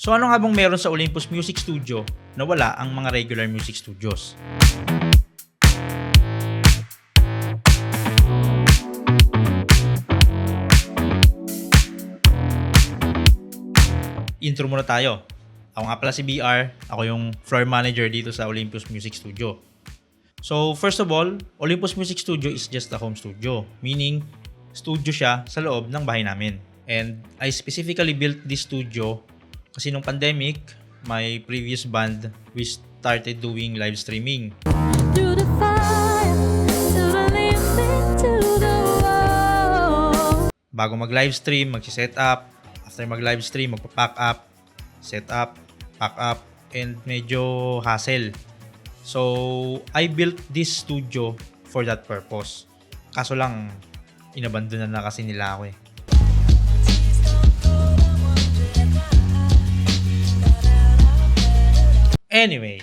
So ano nga bang meron sa Olympus Music Studio na wala ang mga regular music studios? Intro muna tayo. Ako nga pala si BR, ako yung floor manager dito sa Olympus Music Studio. So first of all, Olympus Music Studio is just a home studio, meaning studio siya sa loob ng bahay namin. And I specifically built this studio kasi nung pandemic, my previous band, we started doing live streaming. Bago mag-live stream, mag-set up. After mag-live stream, magpa-pack up, set up, pack up, and medyo hassle. So, I built this studio for that purpose. Kaso lang, inabandonan na kasi nila ako eh. Anyway,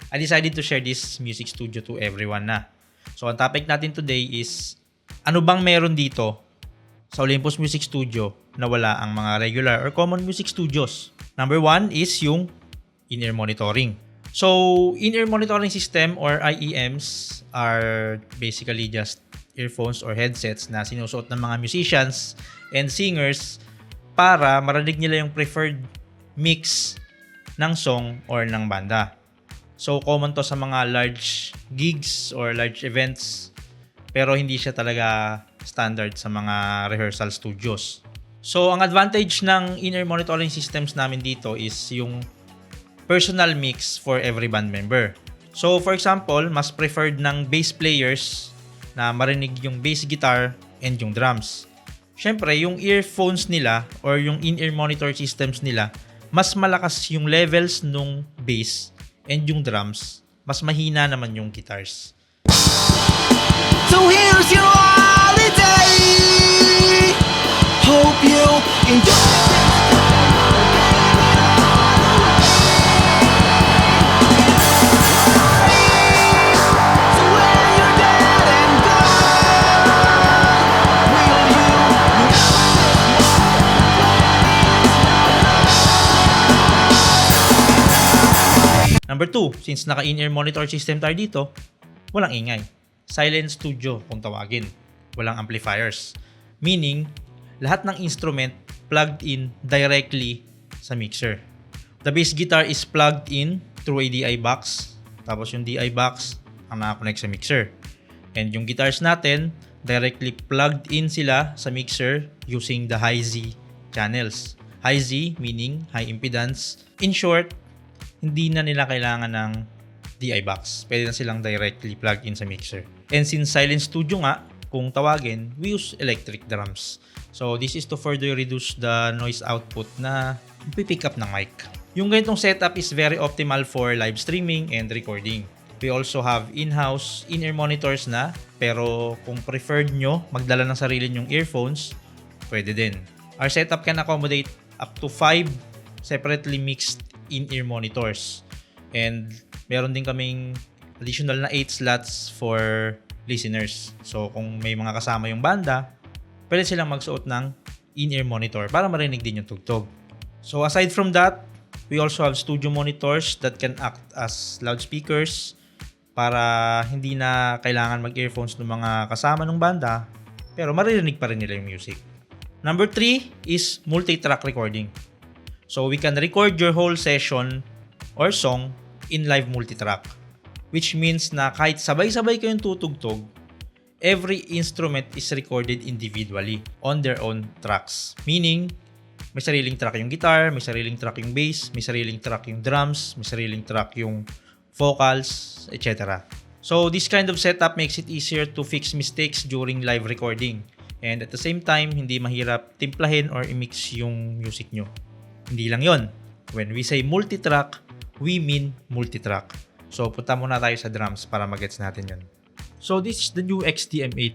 I decided to share this music studio to everyone na. So, ang topic natin today is, ano bang meron dito sa Olympus Music Studio na wala ang mga regular or common music studios? Number one is yung in-ear monitoring. So, in-ear monitoring system or IEMs are basically just earphones or headsets na sinusuot ng mga musicians and singers para marinig nila yung preferred mix ng song or ng banda. So, common to sa mga large gigs or large events, pero hindi siya talaga standard sa mga rehearsal studios. So, ang advantage ng in-ear monitoring systems namin dito is yung personal mix for every band member. So, for example, mas preferred ng bass players na marinig yung bass guitar and yung drums. Syempre, yung earphones nila or yung in-ear monitor systems nila, mas malakas yung levels nung bass and yung drums. Mas mahina naman yung guitars. So here's your holiday. Hope you enjoy. Number 2, since naka in-ear monitor system tayo dito, walang ingay. Silent studio kung tawagin. Walang amplifiers. Meaning, lahat ng instrument plugged in directly sa mixer. The bass guitar is plugged in through a DI box. Tapos yung DI box ang nakakonect sa mixer. And yung guitars natin, directly plugged in sila sa mixer using the high-Z channels. High-Z meaning high impedance. In short, hindi na nila kailangan ng DI box. Pwede na silang directly plug in sa mixer. And since silent studio nga, kung tawagin, we use electric drums. So this is to further reduce the noise output na pipick up ng mic. Yung ganitong setup is very optimal for live streaming and recording. We also have in-house in-ear monitors na, pero kung preferred nyo magdala ng sarili nyong earphones, pwede din. Our setup can accommodate up to 5 separately mixed in-ear monitors. And meron din kaming additional na 8 slots for listeners. So kung may mga kasama yung banda, pwede silang magsuot ng in-ear monitor para marinig din yung tugtog. So aside from that, we also have studio monitors that can act as loudspeakers para hindi na kailangan mag-earphones ng mga kasama ng banda, pero maririnig pa rin nila yung music. Number 3 is multi-track recording. So we can record your whole session or song in live multitrack, which means na kahit sabay-sabay kayong tutugtog, every instrument is recorded individually on their own tracks. Meaning, may sariling track yung guitar, may sariling track yung bass, may sariling track yung drums, may sariling track yung vocals, etc. So this kind of setup makes it easier to fix mistakes during live recording. And at the same time, hindi mahirap timplahin or i-mix yung music nyo. Hindi lang yon. When we say multitrack, we mean multitrack. So, punta muna tayo sa drums para magets natin yun. So, this is the new XTM8.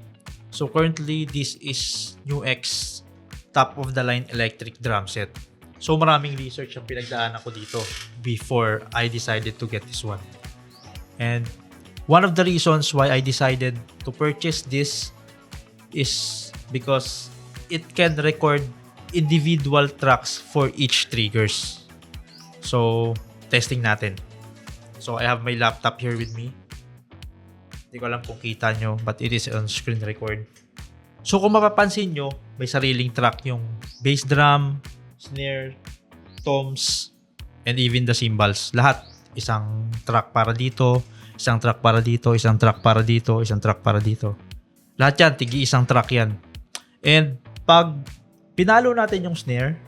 So, currently, this is new X top-of-the-line electric drum set. So, maraming research ang pinagdaan ako dito before I decided to get this one. And one of the reasons why I decided to purchase this is because it can record individual tracks for each triggers. So, testing natin. So, I have my laptop here with me. Hindi ko alam kung kita nyo, but it is on screen record. So, kung mapapansin nyo, may sariling track yung bass drum, snare, toms, and even the cymbals. Lahat. Isang track para dito, isang track para dito, isang track para dito, isang track para dito. Lahat yan, tigi isang track yan. And pag pinalo natin yung snare,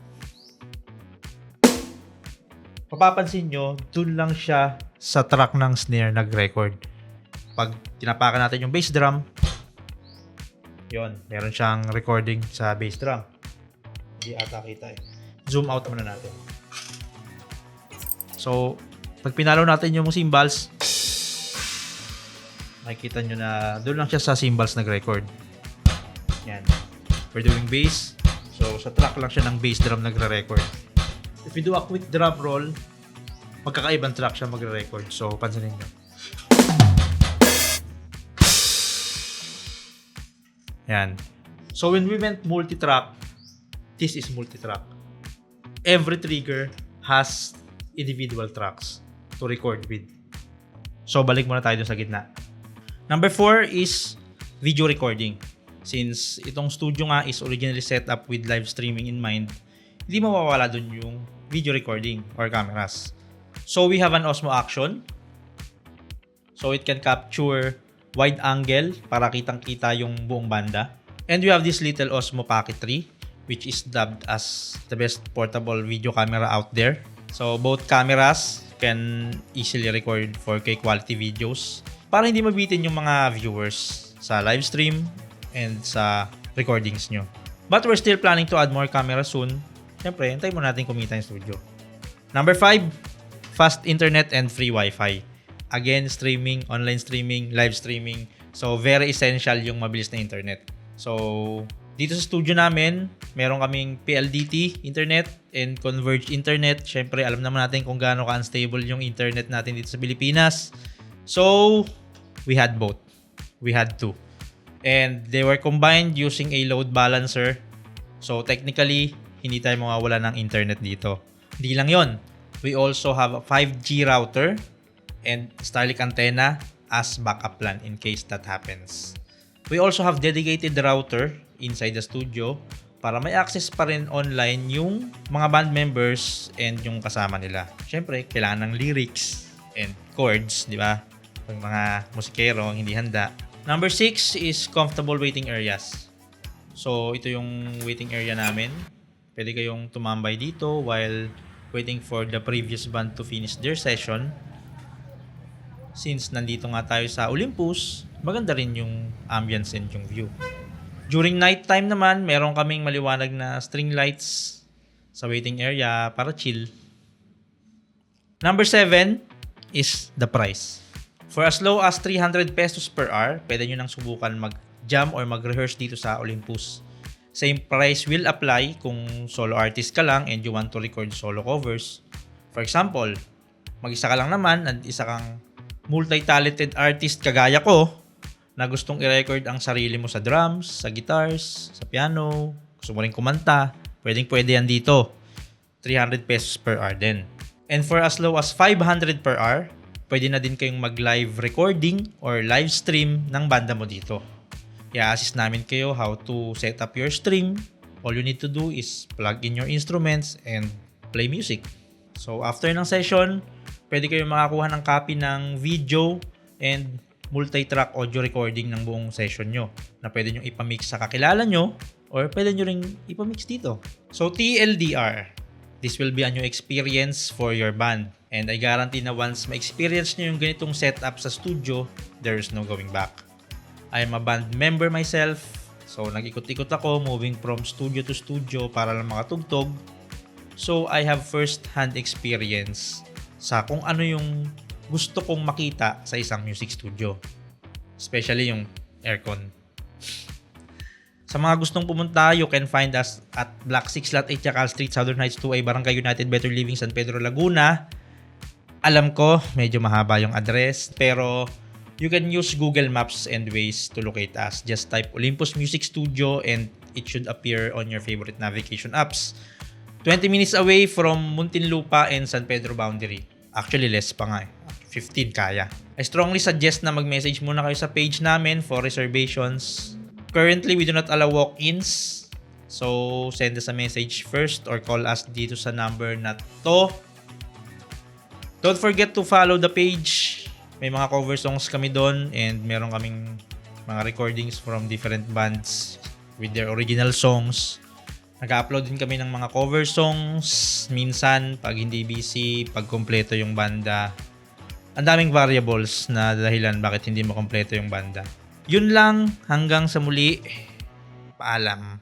mapapansin nyo, dun lang siya sa track ng snare nag-record. Pag tinapakan natin yung bass drum, yon, meron siyang recording sa bass drum. Hindi ata kita eh. Zoom out muna natin. So, pag pinalo natin yung cymbals, makikita nyo na doon lang siya sa cymbals nag-record. Yan. We're doing bass. So, sa track lang siya ng bass drum nagre-record. If we do a quick drum roll, magkakaibang track siya magre-record. So, pansinin nyo. Yan. So, when we went multi-track, this is multi-track. Every trigger has individual tracks to record with. So, balik muna tayo dun sa gitna. Number 4 is video recording. Since itong studio nga is originally set up with live streaming in mind, hindi mawawala dun yung video recording or cameras. So, we have an Osmo Action. So, it can capture wide angle para kitang-kita yung buong banda. And we have this little Osmo Pocket 3, which is dubbed as the best portable video camera out there. So, both cameras can easily record 4K quality videos para hindi mabitin yung mga viewers sa live stream and sa recordings nyo. But we're still planning to add more cameras soon. Siyempre, hintayin mo natin kumita yung studio. Number 5, fast internet and free Wi-Fi. Again, streaming, online streaming, live streaming. So, very essential yung mabilis na internet. So, dito sa studio namin, meron kaming PLDT internet and converged internet. Siyempre, alam naman natin kung gaano ka-unstable yung internet natin dito sa Pilipinas. So, we had both. We had two. And they were combined using a load balancer. So, technically, hindi tayo mawawala ng internet dito. Hindi lang yon. We also have a 5G router and Starlink antenna as backup plan in case that happens. We also have dedicated router inside the studio para may access pa rin online yung mga band members and yung kasama nila. Siyempre, kailangan ng lyrics and chords, di ba? Pag mga musikero hindi handa. Number 6 is comfortable waiting areas. So, ito yung waiting area namin. Pwede kayong tumambay dito while waiting for the previous band to finish their session. Since nandito nga tayo sa Olympus, maganda rin yung ambience and yung view. During night time naman, meron kaming maliwanag na string lights sa waiting area para chill. Number 7 is the price. For as low as 300 pesos per hour, pwede nyo nang subukan mag-jam or mag-rehearse dito sa Olympus. Same price will apply kung solo artist ka lang and you want to record solo covers. For example, mag-isa ka lang naman at isa kang multi-talented artist kagaya ko na gustong i-record ang sarili mo sa drums, sa guitars, sa piano, gusto mo rin kumanta, pwede yan dito. 300 pesos per hour din. And for as low as 500 per hour, pwede na din kayong mag-live recording or live stream ng banda mo dito. I-assist namin kayo how to set up your stream. All you need to do is plug in your instruments and play music. So after ng session, pwede kayong makakuha ng copy ng video and multi-track audio recording ng buong session nyo na pwede nyo ipamix sa kakilala nyo or pwede nyo ring ipamix dito. So TLDR, this will be a new experience for your band. And I guarantee na once ma-experience nyo yung ganitong setup sa studio, there is no going back. I am a band member myself. So nag-ikot-ikot ako moving from studio to studio para lang makatugtog. So I have first-hand experience sa kung ano yung gusto kong makita sa isang music studio. Especially yung aircon. Sa mga gustong pumunta, you can find us at Block 6, Lot 8, Chacal Street, Southern Heights 2A, Barangay United, Better Living, San Pedro, Laguna. Alam ko, medyo mahaba yung address, pero you can use Google Maps and Waze to locate us. Just type Olympus Music Studio and it should appear on your favorite navigation apps. 20 minutes away from Muntinlupa and San Pedro boundary. Actually, less pa nga eh. 15 kaya. I strongly suggest na mag-message muna kayo sa page namin for reservations. Currently, we do not allow walk-ins. So, send us a message first or call us dito sa number na to. Don't forget to follow the page. May mga cover songs kami doon and meron kaming mga recordings from different bands with their original songs. Nag-upload din kami ng mga cover songs. Minsan, pag hindi busy, pag kompleto yung banda. Ang daming variables na dahilan bakit hindi makompleto yung banda. Yun lang. Hanggang sa muli. Paalam.